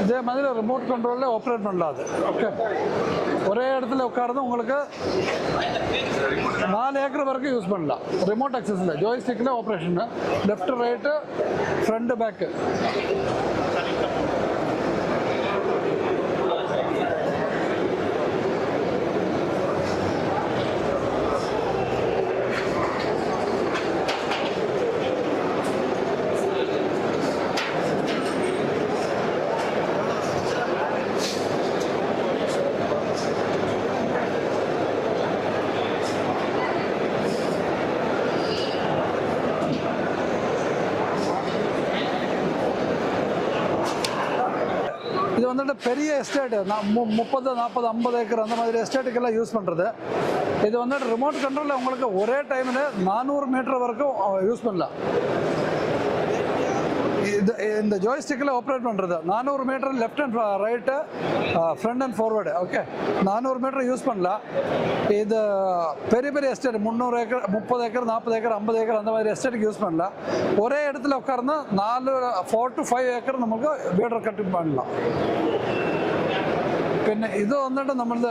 இதே மாதிரி ரிமோட் கண்ட்ரோலில் ஆப்ரேட் பண்ணலாம். அது ஓகே, ஒரே இடத்துல உட்கார்ந்து உங்களுக்கு 4 ஏக்கர் வரைக்கும் யூஸ் பண்ணலாம். ரிமோட் அக்சஸில் ஜோய்ஸ்டிக்கில் operation, left right front back. இது வந்துட்டு பெரிய எஸ்டேட்டு, 30, 40, 50 ஏக்கர் அந்த மாதிரி எஸ்டேட்டுக்கெல்லாம் யூஸ் பண்ணுறது. இது வந்துட்டு ரிமோட் கண்ட்ரோலில் உங்களுக்கு ஒரே டைமில் 400 மீட்டர் வரைக்கும் யூஸ் பண்ணலாம். இந்த ஜோய்ஸ்டிக்கில் ஆப்ரேட் பண்ணுறது 400 meter left and right, front and forward. Okay, 400 meter use பண்ணலாம். இது பெரிய பெரிய estate 300 acre, 30 acre, 40 acre, 50 acre அந்த மாதிரி எஸ்டேட்டுக்கு யூஸ் பண்ணலாம். ஒரே இடத்துல உட்கார்ந்து 4 to 5 ഏക്കർ നമുക്ക് വീട് കട്ടി பண்ணலாம். പിന്നെ ഇത് വന്നിട്ട് നമ്മളുടെ